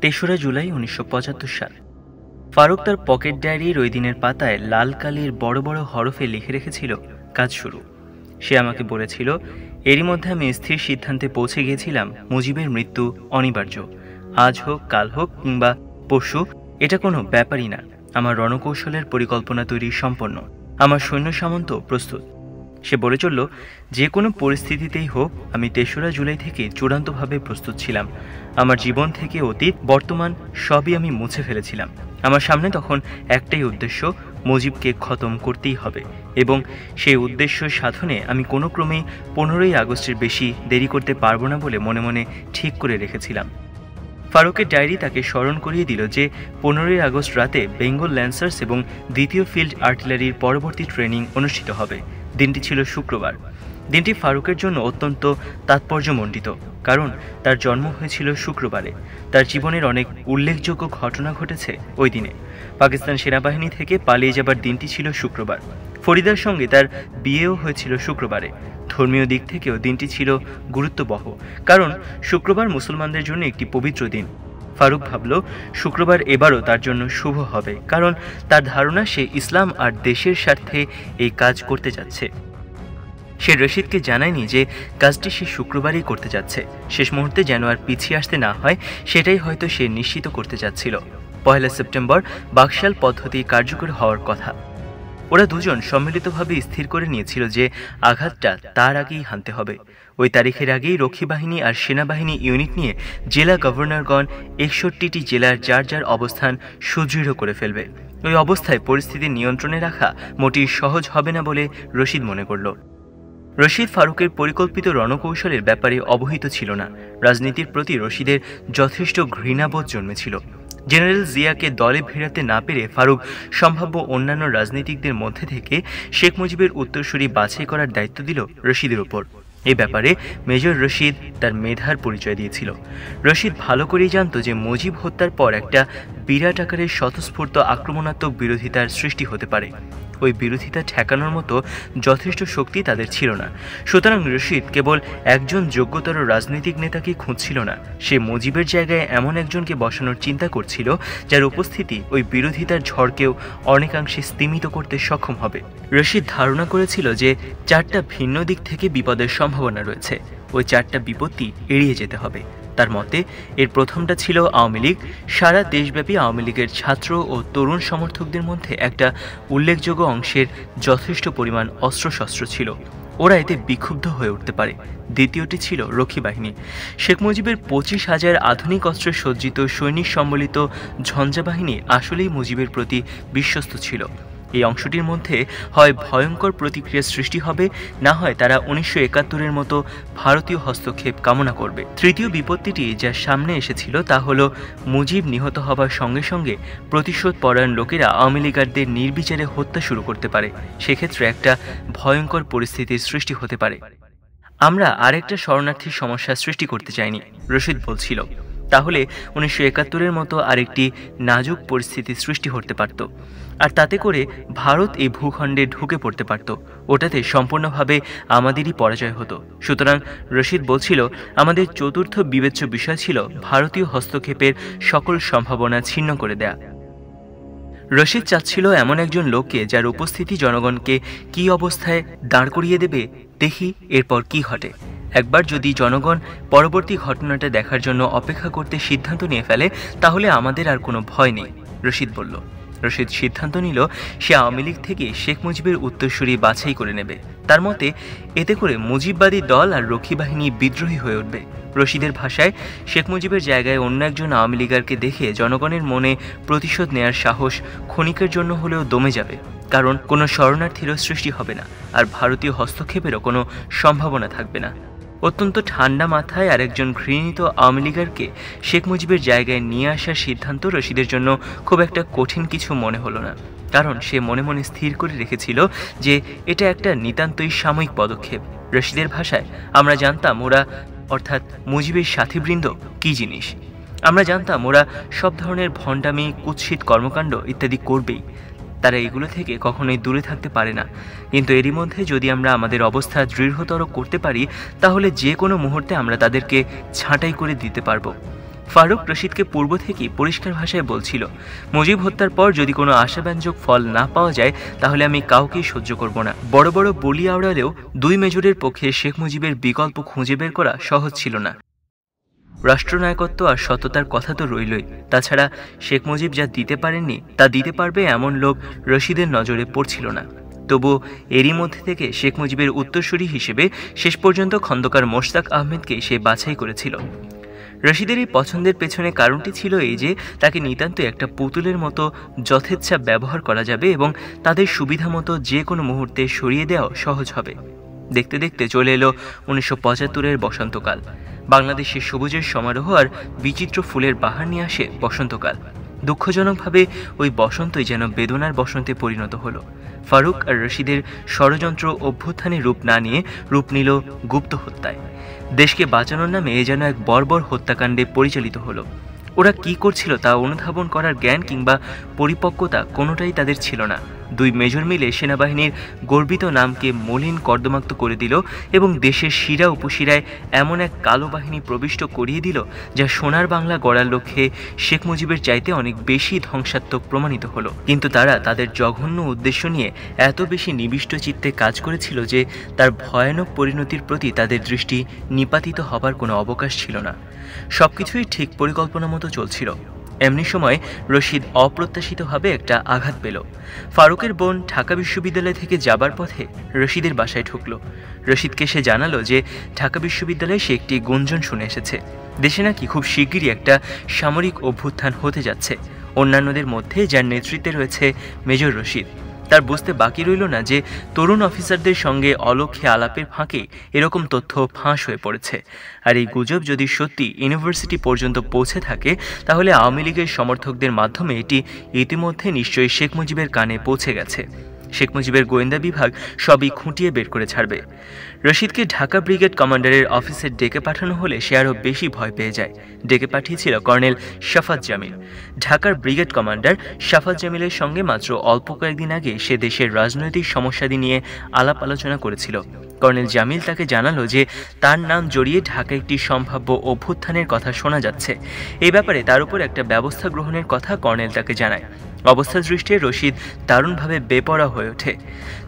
তেসরা জুলাই 1975 সাল। ফারুক তার পকেট ডায়েরির ওই দিনের পাতায় লাল কালির বড় বড় হরফে লিখে রেখেছিল কাজ শুরু। সে আমাকে বলেছিল, এরই মধ্যে আমি স্থির সিদ্ধান্তে পৌঁছে গিয়েছিলাম মুজিবের মৃত্যু অনিবার্য। আজ হোক, কাল হোক কিংবা পরশু, এটা কোনো ব্যাপারই না। আমার রণকৌশলের পরিকল্পনা তৈরি সম্পন্ন, আমার সৈন্য সামন্ত প্রস্তুত। সে বলে চলল, যে কোনো পরিস্থিতিতেই হোক আমি ৩রা জুলাই থেকে চূড়ান্তভাবে প্রস্তুত ছিলাম। আমার জীবন থেকে অতীত বর্তমান সবই আমি মুছে ফেলেছিলাম। আমার সামনে তখন একটাই উদ্দেশ্য, মুজিবকে খতম করতেই হবে, এবং সেই উদ্দেশ্য সাধনে আমি কোনো ক্রমেই 15ই আগস্টের বেশি দেরি করতে পারবো না বলে মনে মনে ঠিক করে রেখেছিলাম। ফারুকের ডায়েরি তাকে স্মরণ করিয়ে দিল যে 15ই আগস্ট রাতে বেঙ্গল ল্যান্সার্স এবং ২য় ফিল্ড আর্টিলারির পরবর্তী ট্রেনিং অনুষ্ঠিত হবে। দিনটি ছিল শুক্রবার। দিনটি ফারুকের জন্য অত্যন্ত তাৎপর্যমণ্ডিত, কারণ তার জন্ম হয়েছিল শুক্রবারে। তার জীবনের অনেক উল্লেখযোগ্য ঘটনা ঘটেছে ওই দিনে। পাকিস্তান সেনাবাহিনী থেকে পালিয়ে যাবার দিনটি ছিল শুক্রবার। ফরিদার সঙ্গে তার বিয়েও হয়েছিল শুক্রবারে। ধর্মীয় দিক থেকেও দিনটি ছিল গুরুত্ববহ, কারণ শুক্রবার মুসলমানদের জন্য একটি পবিত্র দিন। ফারুক ভাবল, শুক্রবার এবারও তার জন্য শুভ হবে, কারণ তার ধারণা সে ইসলাম আর দেশের স্বার্থে এই কাজ করতে যাচ্ছে। সে রশিদকে জানায়নি যে কাজটি সে শুক্রবারই করতে যাচ্ছে। শেষ মুহূর্তে যেন আর পিছিয়ে আসতে না হয়, সেটাই হয়তো সে নিশ্চিত করতে যাচ্ছিল। ১ সেপ্টেম্বর বাকশাল পদ্ধতি কার্যকর হওয়ার কথা। ওরা দুজন সম্মিলিতভাবে স্থির করে নিয়েছিল যে আঘাতটা তার আগেই হানতে হবে। ওই তারিখের আগেই রক্ষী বাহিনী আর সেনাবাহিনী ইউনিট নিয়ে জেলা গভর্নরগণ ৬১টি জেলার যার যার অবস্থান সুদৃঢ় করে ফেলবে। ওই অবস্থায় পরিস্থিতি নিয়ন্ত্রণে রাখা মোটেই সহজ হবে না বলে রশিদ মনে করল। রশিদ ফারুকের পরিকল্পিত রণকৌশলের ব্যাপারে অবহিত ছিল না। রাজনীতির প্রতি রশিদের যথেষ্ট ঘৃণাবোধ জন্মেছিল। জেনারেল জিয়াকে দলে ভিড়াতে না পেরে ফারুক সম্ভাব্য অন্যান্য রাজনীতিকদের মধ্যে থেকে শেখ মুজিবের উত্তরসূরি বাছাই করার দায়িত্ব দিল রশিদের ওপর। এই ব্যাপারে মেজর রশিদ তার মেধার পরিচয় দিয়েছিল। রশিদ ভালো করেই জানত যে মুজিব হত্যার পর একটা বিরাট আকারের স্বতঃস্ফূর্ত আক্রমণাত্মক বিরোধিতার সৃষ্টি হতে পারে। ওই বিরোধিতা ঠেকানোর মতো যথেষ্ট শক্তি তাদের ছিল না। সুতরাং রশিদ কেবল একজন যোগ্যতর রাজনৈতিক নেতাকে খুঁজছিল না, সে মুজিবের জায়গায় এমন একজনকে বসানোর চিন্তা করছিল যার উপস্থিতি ওই বিরোধিতার ঝড়কেও অনেকাংশে স্তিমিত করতে সক্ষম হবে। রশিদ ধারণা করেছিল যে 4টা ভিন্ন দিক থেকে বিপদের সম্ভাবনা রয়েছে। ওই 4টা বিপত্তি এড়িয়ে যেতে হবে। তার মতে এর প্রথমটা ছিল আওয়ামী লীগ। সারা দেশব্যাপী আওয়ামী লীগের ছাত্র ও তরুণ সমর্থকদের মধ্যে একটা উল্লেখযোগ্য অংশের যথেষ্ট পরিমাণ অস্ত্রশস্ত্র ছিল, ওরা এতে বিক্ষুব্ধ হয়ে উঠতে পারে। দ্বিতীয়টি ছিল রক্ষী বাহিনী। শেখ মুজিবের ২৫,০০০ আধুনিক অস্ত্রে সজ্জিত সৈনিক সম্বলিত ঝঞ্ঝা বাহিনী আসলেই মুজিবের প্রতি বিশ্বস্ত ছিল। এই অংশটির মধ্যে হয় ভয়ঙ্কর প্রতিক্রিয়ার সৃষ্টি হবে, না হয় তারা ১৯৭১-এর মতো ভারতীয় হস্তক্ষেপ কামনা করবে। তৃতীয় বিপত্তিটি যা সামনে এসেছিল তা হল মুজিব নিহত হবার সঙ্গে সঙ্গে প্রতিশোধ পরায়ণ লোকেরা আওয়ামী লীগারদের নির্বিচারে হত্যা শুরু করতে পারে। সেক্ষেত্রে একটা ভয়ঙ্কর পরিস্থিতির সৃষ্টি হতে পারে। আমরা আরেকটা শরণার্থীর সমস্যা সৃষ্টি করতে চাইনি, রশিদ বলছিল। তাহলে ১৯৭১-এর মতো আরেকটি নাজুক পরিস্থিতির সৃষ্টি হতে পারত, আর তাতে করে ভারত এই ভূখণ্ডে ঢুকে পড়তে পারত। ওটাতে সম্পূর্ণভাবে আমাদেরই পরাজয় হতো। সুতরাং রশিদ বলছিল, আমাদের চতুর্থ বিবেচ্য বিষয় ছিল ভারতীয় হস্তক্ষেপের সকল সম্ভাবনা ছিন্ন করে দেয়া। রশিদ চাচ্ছিল এমন একজন লোককে যার উপস্থিতি জনগণকে কি অবস্থায় দাঁড় করিয়ে দেবে, দেখি এরপর কি ঘটে। একবার যদি জনগণ পরবর্তী ঘটনাটা দেখার জন্য অপেক্ষা করতে সিদ্ধান্ত নিয়ে ফেলে, তাহলে আমাদের আর কোনো ভয় নেই, রশিদ বলল। রশিদ সিদ্ধান্ত নিল সে আওয়ামী লীগ থেকে শেখ মুজিবের উত্তরসূরি বাছাই করে নেবে। তার মতে এতে করে মুজিববাদী দল আর রক্ষী বাহিনী বিদ্রোহী হয়ে উঠবে। রশিদের ভাষায়, শেখ মুজিবের জায়গায় অন্য একজন আওয়ামী লীগারকে দেখে জনগণের মনে প্রতিশোধ নেয়ার সাহস ক্ষণিকের জন্য হলেও দমে যাবে, কারণ কোনো শরণার্থীরও সৃষ্টি হবে না, আর ভারতীয় হস্তক্ষেপেরও কোনো সম্ভাবনা থাকবে না। অত্যন্ত ঠান্ডা মাথায় আরেকজন ঘৃণিত আওয়ামী লীগারকে শেখ মুজিবের জায়গায় নিয়ে আসার সিদ্ধান্ত রশিদের জন্য খুব একটা কঠিন কিছু মনে হলো না, কারণ সে মনে মনে স্থির করে রেখেছিল যে এটা একটা নিতান্তই সাময়িক পদক্ষেপ। রশিদের ভাষায়, আমরা জানতাম ওরা, অর্থাৎ মুজিবের সাথীবৃন্দ, কি জিনিস। আমরা জানতাম ওরা সব ধরনের ভণ্ডামি, কুৎসিত কর্মকাণ্ড ইত্যাদি করবেই। তারা এগুলো থেকে কখনোই দূরে থাকতে পারে না। কিন্তু এরই মধ্যে যদি আমরা আমাদের অবস্থা দৃঢ়তর করতে পারি, তাহলে যে কোনো মুহূর্তে আমরা তাদেরকে ছাঁটাই করে দিতে পারবো। ফারুক রশিদকে পূর্ব থেকেই পরিষ্কার ভাষায় বলছিল, মুজিব হত্যার পর যদি কোনো আশাব্যঞ্জক ফল না পাওয়া যায় তাহলে আমি কাউকেই সহ্য করব না। বড় বড় বলি আওড়ালেও দুই মেজরের পক্ষে শেখ মুজিবের বিকল্প খুঁজে বের করা সহজ ছিল না। রাষ্ট্রনায়কত্ব আর সততার কথা তো রইলই, তাছাড়া শেখ মুজিব যা দিতে পারেননি তা দিতে পারবে এমন লোক রশিদের নজরে পড়ছিল না। তবু এরই মধ্যে থেকে শেখ মুজিবের উত্তরসূরি হিসেবে শেষ পর্যন্ত খন্দকার মোশতাক আহমেদকে সে বাছাই করেছিল। রশিদের এই পছন্দের পেছনে কারণটি ছিল এই যে তাকে নিতান্ত একটা পুতুলের মতো যথেচ্ছা ব্যবহার করা যাবে এবং তাদের সুবিধা মতো যে কোনো মুহূর্তে সরিয়ে দেওয়া সহজ হবে। দেখতে দেখতে চলে এলো 1975-এর বসন্তকাল। বাংলাদেশের সবুজের সমারোহ আর বিচিত্র ফুলের বাহার নিয়ে আসে বসন্তকাল। দুঃখজনকভাবে ওই বসন্তই যেন বেদনার বসন্তে পরিণত হলো। ফারুক আর রশিদের ষড়যন্ত্র অভ্যুত্থানে রূপ না নিয়ে রূপ নিল গুপ্ত হত্যায়। দেশকে বাঁচানোর নামে এ যেন এক বর্বর হত্যাকাণ্ডে পরিচালিত হলো। ওরা কি করছিল তা অনুধাবন করার জ্ঞান কিংবা পরিপক্কতা কোনোটাই তাদের ছিল না। দুই মেজর মিলে সেনাবাহিনীর গর্বিত নামকে মলিন কর্দমাক্ত করে দিল এবং দেশের শিরা উপশিরায় এমন এক কালো বাহিনী প্রবিষ্ট করিয়ে দিল যা সোনার বাংলা গড়ার লক্ষ্যে শেখ মুজিবের চাইতে অনেক বেশি ধ্বংসাত্মক প্রমাণিত হলো। কিন্তু তারা তাদের জঘন্য উদ্দেশ্য নিয়ে এত বেশি নিবিষ্ট চিত্তে কাজ করেছিল যে তার ভয়ানক পরিণতির প্রতি তাদের দৃষ্টি নিপাতিত হবার কোনো অবকাশ ছিল না। সবকিছুই ঠিক পরিকল্পনা মতো চলছিল। এমনি সময় রশিদ অপ্রত্যাশিতভাবে একটা আঘাত পেল। ফারুকের বোন ঢাকা বিশ্ববিদ্যালয় থেকে যাবার পথে রশিদের বাসায় ঢুকল। রশিদকে সে জানালো যে ঢাকা বিশ্ববিদ্যালয়ে সে একটি গুঞ্জন শুনে এসেছে, দেশে নাকি খুব শিগগিরই একটা সামরিক অভ্যুত্থান হতে যাচ্ছে, অন্যান্যদের মধ্যে যার নেতৃত্বে রয়েছে মেজর রশিদ। তার বুঝতে বাকি রইল না যে তরুণ অফিসারদের সঙ্গে অলক্ষ্যে আলাপের ফাঁকে এরকম তথ্য ফাঁস হয়ে পড়েছে। আর এই গুজব যদি সত্যি ইউনিভার্সিটি পর্যন্ত পৌঁছে থাকে তাহলে আওয়ামী লীগের সমর্থকদের মাধ্যমে এটি ইতিমধ্যে নিশ্চয়ই শেখ মুজিবের কানে পৌঁছে গেছে। শেখ মুজিবের গোয়েন্দা বিভাগ সবই খুঁটিয়ে বের করে ছাড়বে। রশিদকে ঢাকা ব্রিগেড কমান্ডারের অফিসে ডেকে পাঠানো হলে সে আরও বেশি ভয় পেয়ে যায়। ডেকে পাঠিয়েছিল কর্নেল শাফাত জামিল। ঢাকার ব্রিগেড কমান্ডার শাফাত জামিলের সঙ্গে মাত্র অল্প কয়েকদিন আগে সে দেশের রাজনৈতিক সমস্যাদি নিয়ে আলাপ আলোচনা করেছিল। কর্নেল জামিল তাকে জানালো যে তার নাম জড়িয়ে ঢাকা একটি সম্ভাব্য অভ্যুত্থানের কথা শোনা যাচ্ছে। এই ব্যাপারে তার উপর একটা ব্যবস্থা গ্রহণের কথা কর্নেল তাকে জানায়। অবস্থা দৃষ্টে রশিদ দারুণভাবে বেপরোয়া হয়ে ওঠে।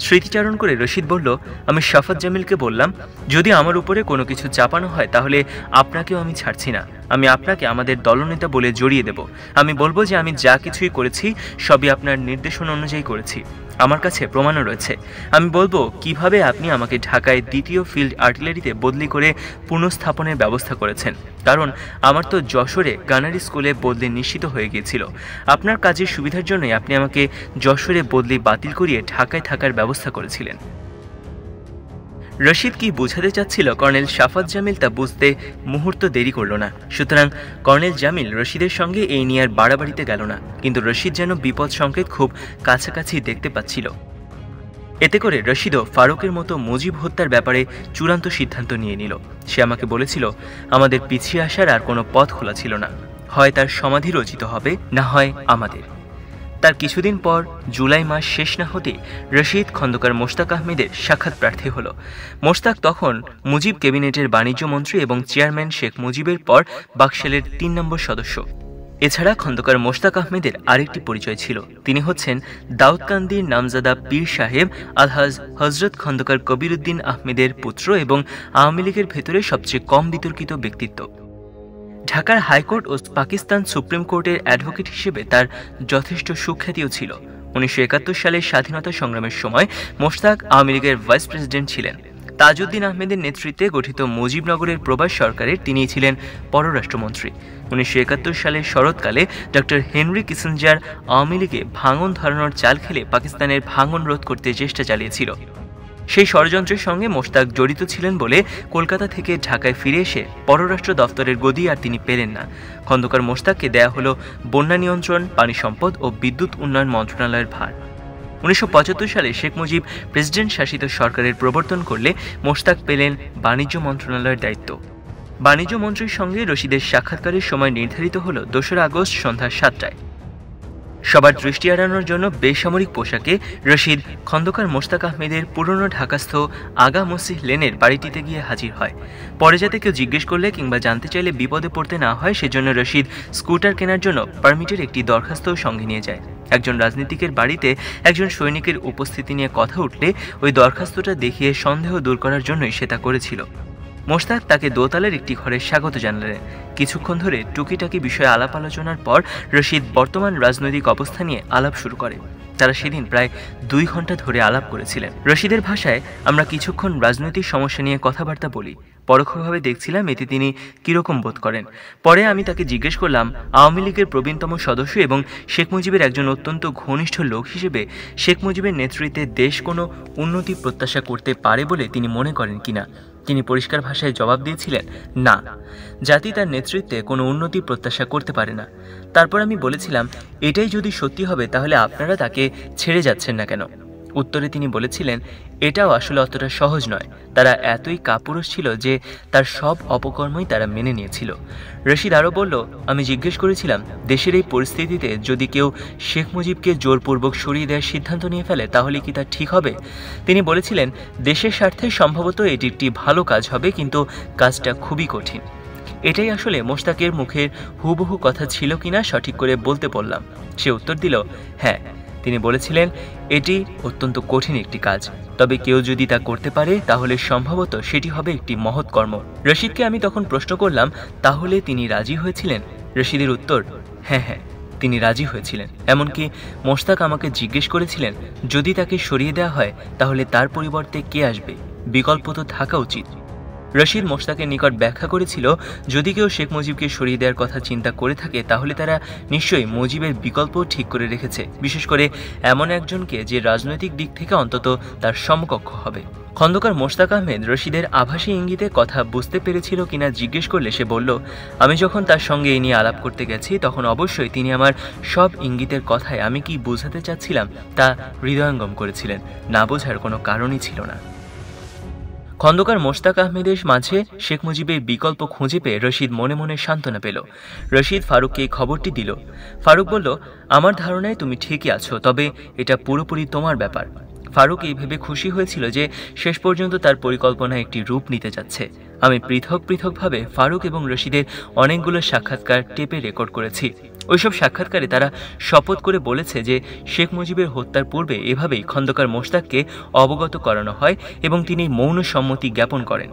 স্মৃতিচারণ করে রশিদ বলল, আমি শাফাত জামিলকে বললাম, যদি আমার উপরে কোনো কিছু চাপানো হয় তাহলে আপনাকেও আমি ছাড়ছি না। আমি আপনাকে আমাদের দলনেতা বলে জড়িয়ে দেব। আমি বলবো যে আমি যা কিছুই করেছি সবই আপনার নির্দেশনা অনুযায়ী করেছি। আমার কাছে প্রমাণও রয়েছে। আমি বলবো কিভাবে আপনি আমাকে ঢাকায় ২য় ফিল্ড আর্টিলারিতে বদলি করে পুনঃস্থাপনের ব্যবস্থা করেছেন, কারণ আমার তো যশোরে গানারি স্কুলে বদলি নিশ্চিত হয়ে গিয়েছিল। আপনার কাজের সুবিধার জন্যই আপনি আমাকে যশোরে বদলি বাতিল করিয়ে ঢাকায় থাকার ব্যবস্থা করেছিলেন। রশিদ কি বোঝাতে চাচ্ছিল কর্নেল শাফাত জামিল তা বুঝতে মুহূর্ত দেরি করল না। সুতরাং কর্নেল জামিল রশিদের সঙ্গে এই নিয়ে আর বাড়াবাড়িতে গেল না, কিন্তু রশিদ যেন বিপদ সংকেত খুব কাছাকাছি দেখতে পাচ্ছিল। এতে করে রশিদও ফারুকের মতো মুজিব হত্যার ব্যাপারে চূড়ান্ত সিদ্ধান্ত নিয়ে নিল। সে আমাকে বলেছিল, আমাদের পিছিয়ে আসার আর কোনো পথ খোলা ছিল না, হয় তার সমাধি রচিত হবে, না হয় আমাদের। তার কিছুদিন পর জুলাই মাস শেষ না হতে রশিদ খন্দকার মোশতাক আহমেদের সাক্ষাৎ প্রার্থী হল। মোশতাক তখন মুজিব ক্যাবিনেটের বাণিজ্য মন্ত্রী এবং চেয়ারম্যান শেখ মুজিবের পর বাকশালের ৩ নম্বর সদস্য। এছাড়া খন্দকার মোশতাক আহমেদের আরেকটি পরিচয় ছিল, তিনি হচ্ছেন দাউদকান্দির নামজাদা পীর সাহেব আলহাজ হজরত খন্দকার কবিরউদ্দিন আহমেদের পুত্র এবং আওয়ামী লীগের ভেতরে সবচেয়ে কম বিতর্কিত ব্যক্তিত্ব। ঢাকার হাইকোর্ট ও পাকিস্তান সুপ্রিম কোর্টের অ্যাডভোকেট হিসেবে তার যথেষ্ট সুখ্যাতিও ছিল। 1971 সালের স্বাধীনতা সংগ্রামের সময় মোশতাক আওয়ামী লীগের ভাইস প্রেসিডেন্ট ছিলেন। তাজউদ্দিন আহমেদের নেতৃত্বে গঠিত মুজিবনগরের প্রবাস সরকারের তিনিই ছিলেন পররাষ্ট্রমন্ত্রী। 1971 সালের শরৎকালে ডক্টর হেনরি কিসিঞ্জার আওয়ামী লীগে ভাঙন ধরানোর চাল খেলে পাকিস্তানের ভাঙন রোধ করতে চেষ্টা চালিয়েছিল। সেই ষড়যন্ত্রের সঙ্গে মোশতাক জড়িত ছিলেন বলে কলকাতা থেকে ঢাকায় ফিরে এসে পররাষ্ট্র দফতরের গদি আর তিনি পেলেন না। খন্দকার মোশতাককে দেয়া হলো বন্যা নিয়ন্ত্রণ, পানি সম্পদ ও বিদ্যুৎ উন্নয়ন মন্ত্রণালয়ের ভার। 1975 সালে শেখ মুজিব প্রেসিডেন্ট শাসিত সরকারের প্রবর্তন করলে মোশতাক পেলেন বাণিজ্য মন্ত্রণালয়ের দায়িত্ব। বাণিজ্য মন্ত্রীর সঙ্গে রশিদের সাক্ষাৎকারের সময় নির্ধারিত হল 2 আগস্ট সন্ধ্যা 7টায়। সবার দৃষ্টি এড়ানোর জন্য বেসামরিক পোশাকে রশিদ খন্দকার মোশতাক আহমেদের পুরনো ঢাকাস্থ আগা মসিহ লেনের বাড়িটিতে গিয়ে হাজির হয়। পরে যাতে কেউ জিজ্ঞেস করলে কিংবা জানতে চাইলে বিপদে পড়তে না হয় সেজন্য রশিদ স্কুটার কেনার জন্য পারমিটের একটি দরখাস্তও সঙ্গে নিয়ে যায়। একজন রাজনীতিকের বাড়িতে একজন সৈনিকের উপস্থিতি নিয়ে কথা উঠলে ওই দরখাস্তটা দেখিয়ে সন্দেহ দূর করার জন্যই সে তা করেছিল। মোশতাক তাকে দোতলার একটি ঘরে স্বাগত জানালেন। কিছুক্ষণ ধরে টুকিটাকি বিষয়ে আলাপ আলোচনার পর রশিদ বর্তমান রাজনৈতিক অবস্থা নিয়ে আলাপ শুরু করে। তারা সেদিন প্রায় 2 ঘন্টা ধরে আলাপ করেছিলেন। রশিদের ভাষায় আমরা কিছুক্ষণ রাজনৈতিক সমস্যা নিয়ে কথাবার্তা বলি। পরোক্ষভাবে দেখছিলাম এতে তিনি কিরকম বোধ করেন। পরে আমি তাকে জিজ্ঞেস করলাম আওয়ামী লীগের প্রবীণতম সদস্য এবং শেখ মুজিবের একজন অত্যন্ত ঘনিষ্ঠ লোক হিসেবে শেখ মুজিবের নেতৃত্বে দেশ কোনো উন্নতি প্রত্যাশা করতে পারে বলে তিনি মনে করেন কিনা। তিনি পরিষ্কার ভাষায় জবাব দিয়েছিলেন, না, জাতি তার নেতৃত্বে কোনো উন্নতি প্রত্যাশা করতে পারে না। তারপর আমি বলেছিলাম, এটাই যদি সত্যি হবে তাহলে আপনারা তাকে ছেড়ে যাচ্ছেন না কেন? উত্তরে তিনি বলেছিলেন, এটাও আসলে অতটা সহজ নয়। তারা এতই কাপুরুষ ছিল যে তার সব অপকর্মই তারা মেনে নিয়েছিল। রশিদ আরও বলল, আমি জিজ্ঞেস করেছিলাম, দেশের এই পরিস্থিতিতে যদি কেউ শেখ মুজিবকে জোরপূর্বক সরিয়ে দেওয়ার সিদ্ধান্ত নিয়ে ফেলে তাহলে কি তা ঠিক হবে? তিনি বলেছিলেন, দেশের স্বার্থে সম্ভবত এটি একটি ভালো কাজ হবে, কিন্তু কাজটা খুবই কঠিন। এটাই আসলে মোশতাকের মুখের হুবহু কথা ছিল কিনা সঠিক করে বলতে বললাম। সে উত্তর দিল, হ্যাঁ। তিনি বলেছিলেন, এটি অত্যন্ত কঠিন একটি কাজ, তবে কেউ যদি তা করতে পারে তাহলে সম্ভবত সেটি হবে একটি মহৎ কর্ম। রশিদকে আমি তখন প্রশ্ন করলাম, তাহলে তিনি রাজি হয়েছিলেন? রশিদের উত্তর, হ্যাঁ হ্যাঁ, তিনি রাজি হয়েছিলেন। এমনকি মোশতাক আমাকে জিজ্ঞেস করেছিলেন, যদি তাকে সরিয়ে দেওয়া হয় তাহলে তার পরিবর্তে কে আসবে? বিকল্প তো থাকা উচিত। রশিদ মোশতাকের নিকট ব্যাখ্যা করেছিল, যদি কেউ শেখ মুজিবকে সরিয়ে দেওয়ার কথা চিন্তা করে থাকে তাহলে তারা নিশ্চয়ই মুজিবের বিকল্প ঠিক করে রেখেছে, বিশেষ করে এমন একজনকে যে রাজনৈতিক দিক থেকে অন্তত তার সমকক্ষ হবে। খন্দকার মোশতাক আহমেদ রশিদের আভাসী ইঙ্গিতে কথা বুঝতে পেরেছিল কিনা জিজ্ঞেস করলে সে বলল, আমি যখন তার সঙ্গে এই নিয়ে আলাপ করতে গেছি তখন অবশ্যই তিনি আমার সব ইঙ্গিতের কথায় আমি কি বোঝাতে চাচ্ছিলাম তা হৃদয়ঙ্গম করেছিলেন। না বোঝার কোনো কারণই ছিল না। খন্দকার মোশতাক আহমেদের মাঝে শেখ মুজিবের বিকল্প খুঁজে পেয়ে রশিদ মনে মনে সান্ত্বনা পেল। রশিদ ফারুককে এই খবরটি দিল। ফারুক বলল, আমার ধারণায় তুমি ঠিকই আছো, তবে এটা পুরোপুরি তোমার ব্যাপার। ফারুক এই ভেবে খুশি হয়েছিল যে শেষ পর্যন্ত তার পরিকল্পনা একটি রূপ নিতে যাচ্ছে। আমি পৃথক পৃথকভাবে ফারুক এবং রশিদের অনেকগুলো সাক্ষাৎকার টেপে রেকর্ড করেছি। ওইসব সাক্ষাৎকারে তারা শপথ করে বলেছে যে শেখ মুজিবের হত্যার পূর্বে এভাবেই খন্দকার মোশতাককে অবগত করানো হয় এবং তিনি মৌন সম্মতি জ্ঞাপন করেন।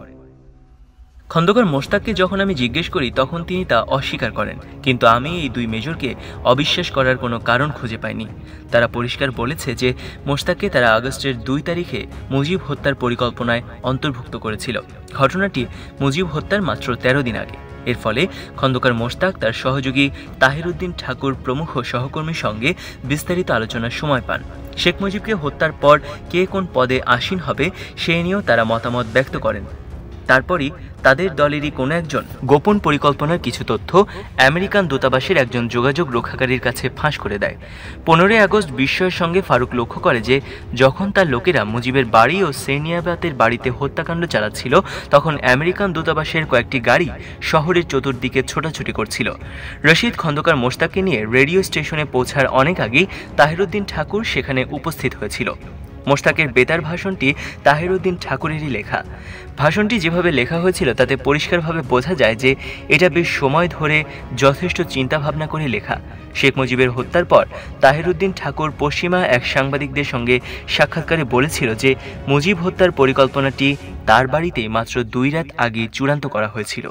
খন্দকার মোশতাককে যখন আমি জিজ্ঞেস করি তখন তিনি তা অস্বীকার করেন, কিন্তু আমি এই 2 মেজরকে অবিশ্বাস করার কোনো কারণ খুঁজে পাইনি। তারা পরিষ্কার বলেছে যে মোশতাককে তারা আগস্টের 2 তারিখে মুজিব হত্যার পরিকল্পনায় অন্তর্ভুক্ত করেছিল। ঘটনাটি মুজিব হত্যার মাত্র 13 দিন আগে। এর ফলে খন্দকার মোশতাক তার সহযোগী তাহিরউদ্দিন ঠাকুর প্রমুখ সহকর্মীর সঙ্গে বিস্তারিত আলোচনার সময় পান। শেখ মুজিবকে হত্যার পর কে কোন পদে আসীন হবে সে নিয়েও তারা মতামত ব্যক্ত করেন। তারপরই তাদের দলেরই কোনো একজন গোপন পরিকল্পনার কিছু তথ্য আমেরিকান দূতাবাসের একজন যোগাযোগ রক্ষাকারীর কাছে ফাঁস করে দেয়। 15 আগস্ট বিস্ময়ের সঙ্গে ফারুক লক্ষ্য করে যে যখন তার লোকেরা মুজিবের বাড়ি ও সেনিয়াবাতের বাড়িতে হত্যাকাণ্ড চালাচ্ছিল তখন আমেরিকান দূতাবাসের কয়েকটি গাড়ি শহরের চতুর্দিকে ছোটাছুটি করছিল। রশিদ খন্দকার মোশতাককে নিয়ে রেডিও স্টেশনে পৌঁছার অনেক আগেই তাহিরউদ্দিন ঠাকুর সেখানে উপস্থিত হয়েছিল। মোশতাকের বেতার ভাষণটি তাহিরউদ্দিন ঠাকুরেরই লেখা। ভাষণটি যেভাবে লেখা হয়েছিল তাতে পরিষ্কারভাবে বোঝা যায় যে এটা বেশ সময় ধরে যথেষ্ট চিন্তাভাবনা করে লেখা। শেখ মুজিবের হত্যার পর তাহিরউদ্দিন ঠাকুর পশ্চিমা এক সাংবাদিকদের সঙ্গে সাক্ষাৎকারে বলেছিল যে মুজিব হত্যার পরিকল্পনাটি তার বাড়িতেই মাত্র 2 রাত আগে চূড়ান্ত করা হয়েছিল।